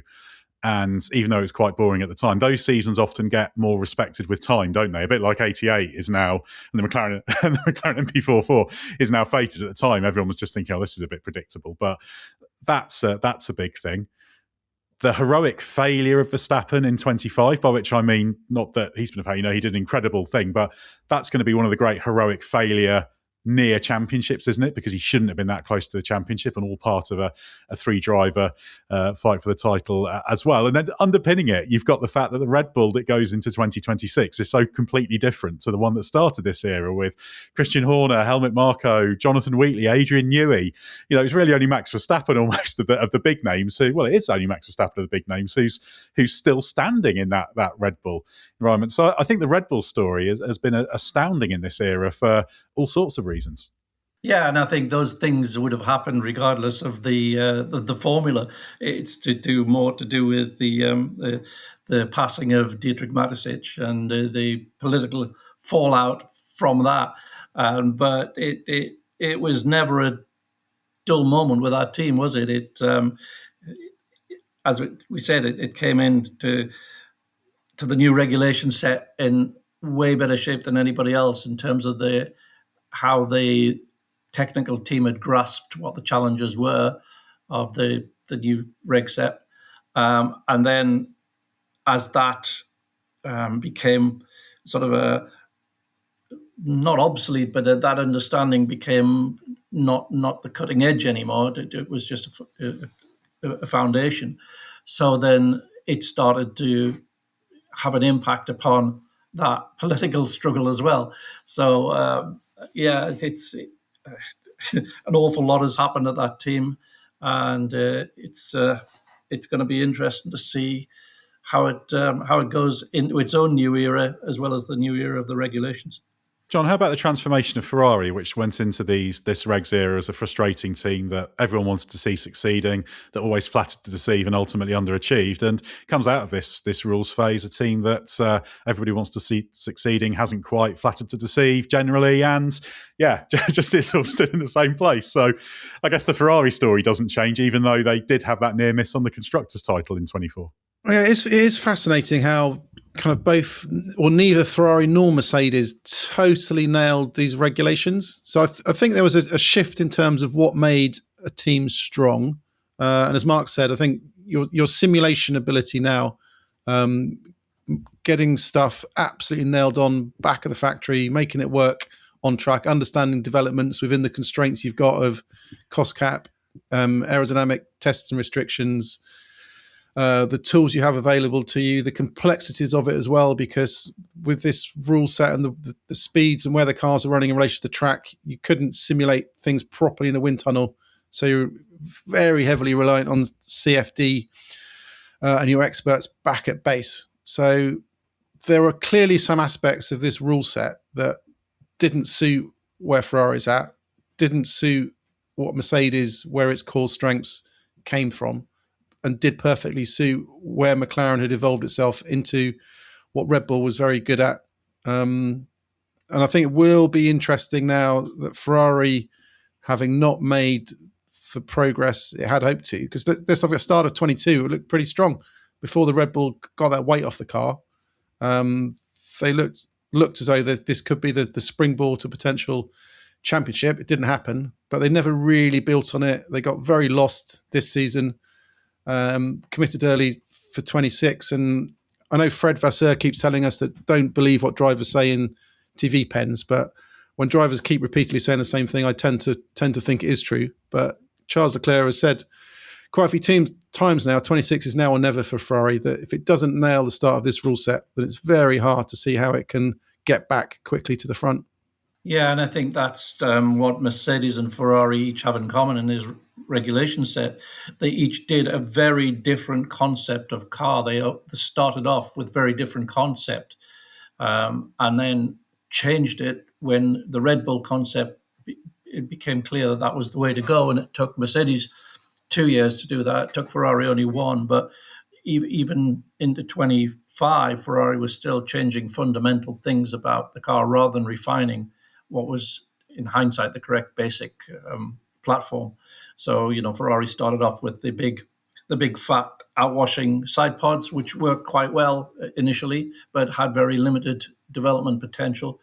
And even though it's quite boring at the time, those seasons often get more respected with time, don't they? A bit like 88 is now, and the McLaren MP44 is now fated. At the time, everyone was just thinking, oh, this is a bit predictable. But that's a big thing. The heroic failure of Verstappen in 25, by which I mean not that he's been a failure, he did an incredible thing, but that's going to be one of the great heroic failure near championships, isn't it? Because he shouldn't have been that close to the championship, and all part of a three-driver fight for the title as well. And then underpinning it, you've got the fact that the Red Bull that goes into 2026 is so completely different to the one that started this era with Christian Horner, Helmut Marko, Jonathan Wheatley, Adrian Newey. It's really only Max Verstappen almost of the big names who, well, it is only Max Verstappen of the big names who's still standing in that Red Bull environment. So I think the Red Bull story has been astounding in this era for all sorts of reasons. Yeah, and I think those things would have happened regardless of the formula. It's to do with the passing of Dietrich Mateschitz and the political fallout from that. But it was never a dull moment with that team, was it? As we said, it came into the new regulation set in way better shape than anybody else in terms of how the technical team had grasped what the challenges were of the new reg set. And then as that became sort of a not obsolete, but that understanding became not the cutting edge anymore. It was just a foundation. So then it started to have an impact upon that political struggle as well. So it's an awful lot has happened at that team, and it's going to be interesting to see how it goes into its own new era as well as the new era of the regulations. John, how about the transformation of Ferrari, which went into this regs era as a frustrating team that everyone wanted to see succeeding, that always flattered to deceive and ultimately underachieved, and comes out of this rules phase, a team that everybody wants to see succeeding, hasn't quite flattered to deceive generally, and just is sort of stood in the same place. So I guess the Ferrari story doesn't change, even though they did have that near miss on the Constructors' title in 24. Yeah, it is fascinating how kind of both or neither Ferrari nor Mercedes totally nailed these regulations. So I think there was a shift in terms of what made a team strong. And as Mark said, I think your simulation ability now, getting stuff absolutely nailed on back of the factory, making it work on track, understanding developments within the constraints you've got of cost cap, aerodynamic tests and restrictions, the tools you have available to you, the complexities of it as well, because with this rule set and the speeds and where the cars are running in relation to the track, you couldn't simulate things properly in a wind tunnel. So you're very heavily reliant on CFD and your experts back at base. So there are clearly some aspects of this rule set that didn't suit where Ferrari's at, didn't suit what Mercedes, where its core strengths came from, and did perfectly suit where McLaren had evolved itself into what Red Bull was very good at. And I think it will be interesting now that Ferrari, having not made the progress it had hoped to, because this stuff at the start of 22, it looked pretty strong. Before the Red Bull got that weight off the car, they looked as though this could be the springboard to potential championship. It didn't happen, but they never really built on it. They got very lost this season. Committed early for 26, and I know Fred Vasseur keeps telling us that don't believe what drivers say in TV pens, but when drivers keep repeatedly saying the same thing, I tend to think it is true. But Charles Leclerc has said quite a few times now, 26 is now or never for Ferrari, that if it doesn't nail the start of this rule set, then it's very hard to see how it can get back quickly to the front. Yeah, and I think that's what Mercedes and Ferrari each have in common in this regulation set. They each did a very different concept of car. They started off with very different concept and then changed it when the Red Bull concept, it became clear that was the way to go. And it took Mercedes 2 years to do that. It took Ferrari only one. But even into 25, Ferrari was still changing fundamental things about the car rather than refining what was, in hindsight, the correct basic platform. So, Ferrari started off with the big fat outwashing side pods, which worked quite well initially, but had very limited development potential.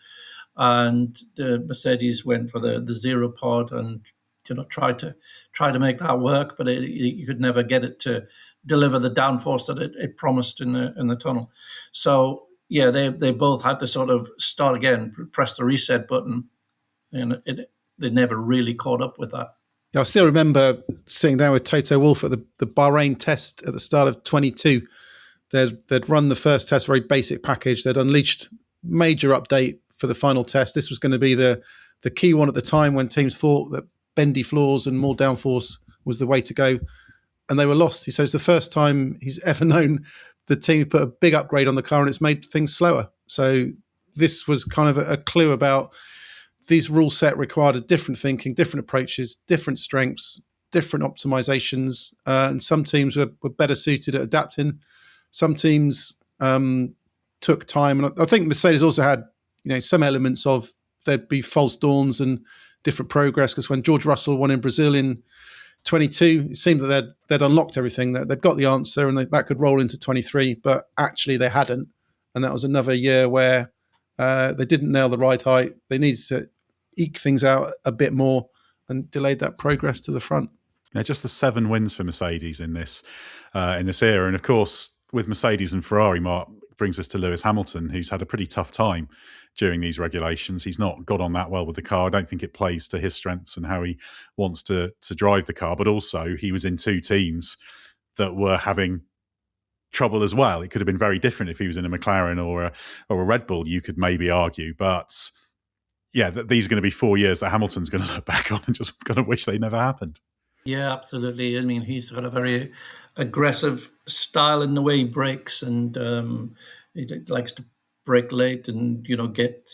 And the Mercedes went for the zero pod and tried to make that work, but you could never get it to deliver the downforce that it promised in the tunnel. So yeah, they both had to sort of start again, press the reset button, they never really caught up with that. I still remember sitting down with Toto Wolff at the Bahrain test at the start of 22. They'd run the first test, very basic package. They'd unleashed major update for the final test. This was going to be the key one at the time when teams thought that bendy floors and more downforce was the way to go. And they were lost. He says the first time he's ever known the team put a big upgrade on the car and it's made things slower. So this was kind of a clue about these rule set required a different thinking, different approaches, different strengths, different optimizations. And some teams were better suited at adapting. Some teams took time. And I think Mercedes also had, some elements of there'd be false dawns and different progress, because when George Russell won in Brazil in 22, it seemed that they'd unlocked everything, that they'd got the answer and that could roll into 23, but actually they hadn't. And that was another year where they didn't nail the ride height. They needed to eke things out a bit more and delayed that progress to the front. Yeah, just the 7 wins for Mercedes in this era. And of course, with Mercedes and Ferrari, Mark, brings us to Lewis Hamilton, who's had a pretty tough time during these regulations. He's not got on that well with the car. I don't think it plays to his strengths and how he wants to drive the car. But also, he was in 2 teams that were having trouble as well. It could have been very different if he was in a McLaren or a Red Bull, you could maybe argue. But yeah, these are going to be 4 years that Hamilton's going to look back on and just going to wish they never happened. Yeah, absolutely. I mean, he's got a very aggressive style in the way he brakes, and he likes to brake late and get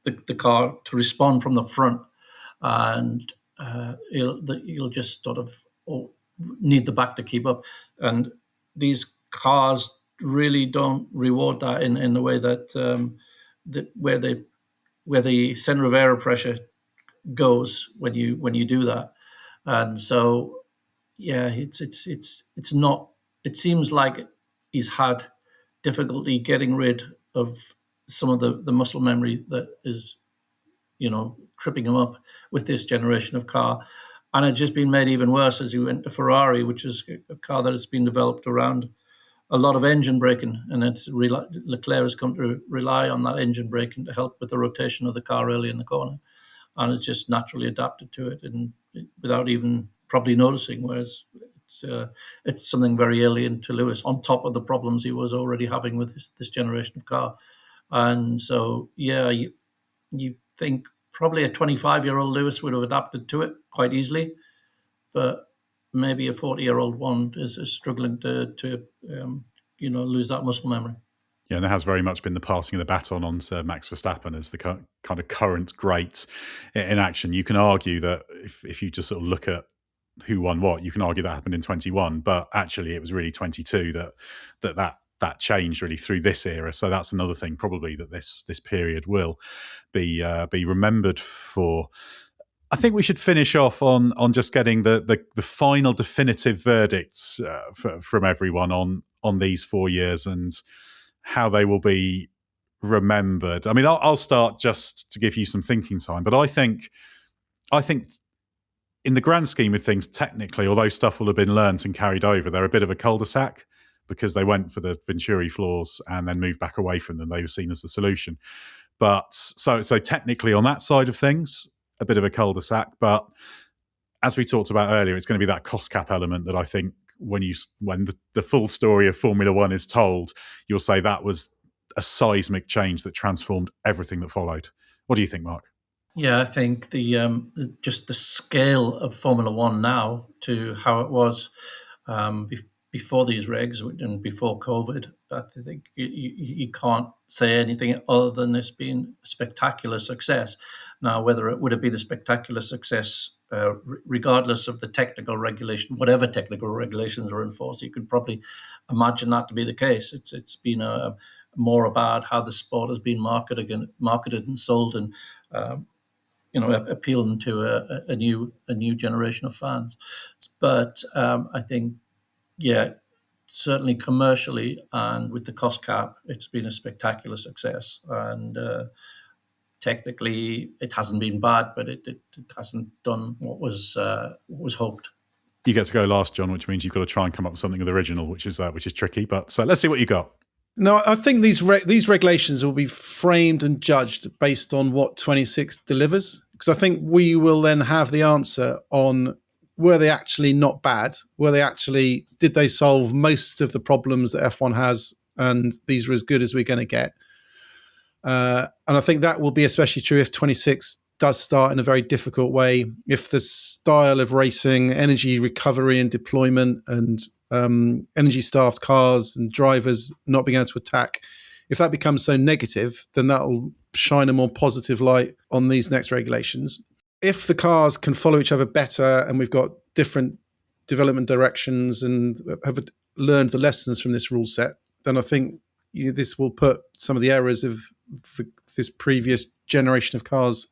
the car to respond from the front, and he'll just sort of need the back to keep up. And these cars really don't reward that in the way that where the center of air pressure goes when you do that. And so, yeah, it's not. It seems like he's had difficulty getting rid of some of the muscle memory that is, tripping him up with this generation of car, and it's just been made even worse as he went to Ferrari, which is a car that has been developed around a lot of engine braking, and Leclerc has come to rely on that engine braking to help with the rotation of the car early in the corner, and it's just naturally adapted to it and without even probably noticing, whereas it's something very alien to Lewis on top of the problems he was already having with this generation of car. And so, yeah, you think probably a 25-year-old Lewis would have adapted to it quite easily, but maybe a 40-year-old one is struggling to lose that muscle memory. Yeah, and there has very much been the passing of the baton on to Max Verstappen as the kind of current great in action. You can argue that if you just sort of look at who won what, you can argue that happened in 21, but actually it was really 22 that changed really through this era. So that's another thing probably that this period will be remembered for. I think we should finish off on just getting the final definitive verdicts from everyone on these 4 years and how they will be remembered. I mean, I'll start just to give you some thinking time, but I think in the grand scheme of things, technically, although stuff will have been learnt and carried over, they're a bit of a cul-de-sac because they went for the Venturi flaws and then moved back away from them. They were seen as the solution. But so technically on that side of things, a bit of a cul-de-sac. But as we talked about earlier, it's going to be that cost cap element that I think when the full story of Formula One is told, you'll say that was a seismic change that transformed everything that followed. What do you think, Mark? Yeah, I think just the scale of Formula One now to how it was before these regs and before COVID, I think you can't say anything other than it's been a spectacular success. Now, whether it would have been a spectacular success regardless of the technical regulation, whatever technical regulations are enforced, you could probably imagine that to be the case. It's been more about how the sport has been marketed and sold and appealing to a new generation of fans. But I think, yeah, certainly commercially and with the cost cap, it's been a spectacular success. And technically, it hasn't been bad, but it hasn't done what was hoped. You get to go last, John, which means you've got to try and come up with something of the original, which is tricky. But so let's see what you got. No, I think these regulations will be framed and judged based on what 26 delivers, because I think we will then have the answer on, were they actually not bad? Did they solve most of the problems that F1 has, and these are as good as we're going to get? And I think that will be especially true if 26 does start in a very difficult way. If the style of racing, energy recovery and deployment, and energy starved cars and drivers not being able to attack, if that becomes so negative, then that will shine a more positive light on these next regulations. If the cars can follow each other better and we've got different development directions and have learned the lessons from this rule set, then I think this will put some of the errors of this previous generation of cars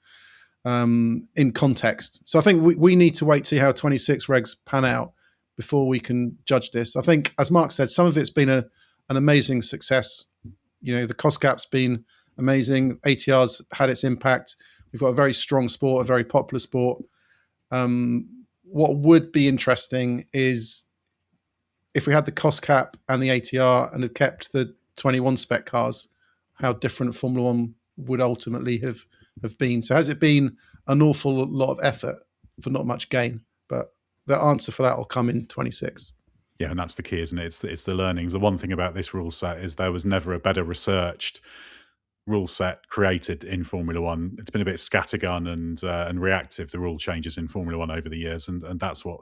in context. So I think we need to wait to see how 26 regs pan out before we can judge this. I think, as Mark said, some of it's been an amazing success. The cost cap's been amazing. ATR's had its impact. We've got a very strong sport, a very popular sport. What would be interesting is if we had the cost cap and the ATR and had kept the 21 spec cars, how different Formula One would ultimately have been. So has it been an awful lot of effort for not much gain? But the answer for that will come in 26. Yeah, and that's the key, isn't it? It's the learnings. The one thing about this rule set is there was never a better researched rule set created in Formula One. It's been a bit scattergun and reactive, the rule changes in Formula One over the years, and that's what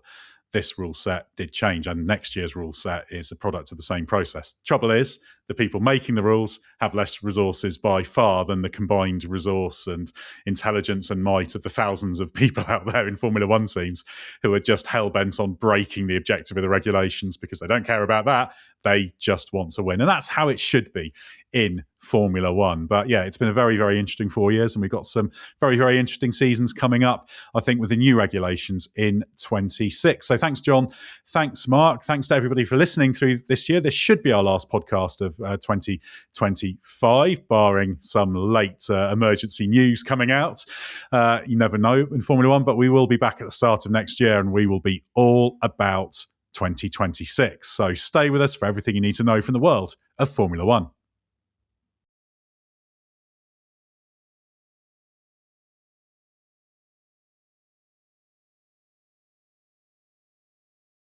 this rule set did change. And next year's rule set is a product of the same process. Trouble is, the people making the rules have less resources by far than the combined resource and intelligence and might of the thousands of people out there in Formula One teams who are just hell-bent on breaking the objective of the regulations because they don't care about that. They just want to win. And that's how it should be in Formula One. But yeah, it's been a very, very interesting 4 years, and we've got some very, very interesting seasons coming up, I think, with the new regulations in 26. So thanks, John. Thanks, Mark. Thanks to everybody for listening through this year. This should be our last podcast of 2025, barring some late emergency news coming out. You never know in Formula One, but we will be back at the start of next year, and we will be all about 2026. So stay with us for everything you need to know from the world of Formula One.